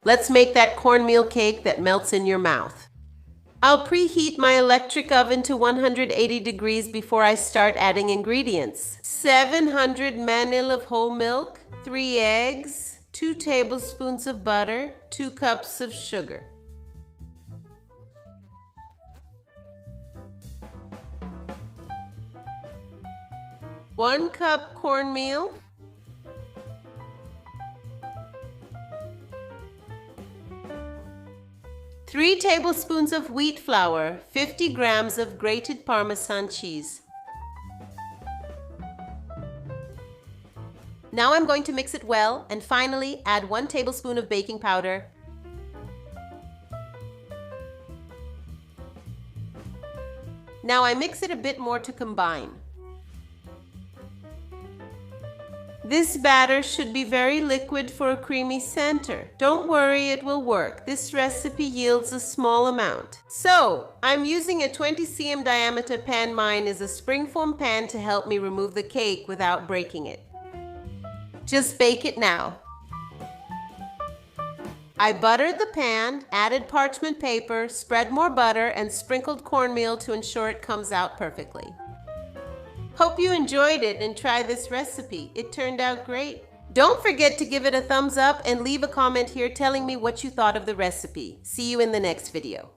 Let's make that cornmeal cake that melts in your mouth. I'll preheat my electric oven to 180 degrees before I start adding ingredients. 700 ml of whole milk, 3 eggs, 2 tablespoons of butter, 2 cups of sugar. One cup cornmeal, 3 tablespoons of wheat flour, 50 grams of grated Parmesan cheese. Now I'm going to mix it well and finally add 1 tablespoon of baking powder. Now I mix it a bit more to combine. This batter should be very liquid for a creamy center. Don't worry, it will work. This recipe yields a small amount. So, I'm using a 20 cm diameter pan. Mine is a springform pan to help me remove the cake without breaking it. Just bake it now. I buttered the pan, added parchment paper, spread more butter, and sprinkled cornmeal to ensure it comes out perfectly. Hope you enjoyed it and try this recipe. It turned out great. Don't forget to give it a thumbs up and leave a comment here telling me what you thought of the recipe. See you in the next video.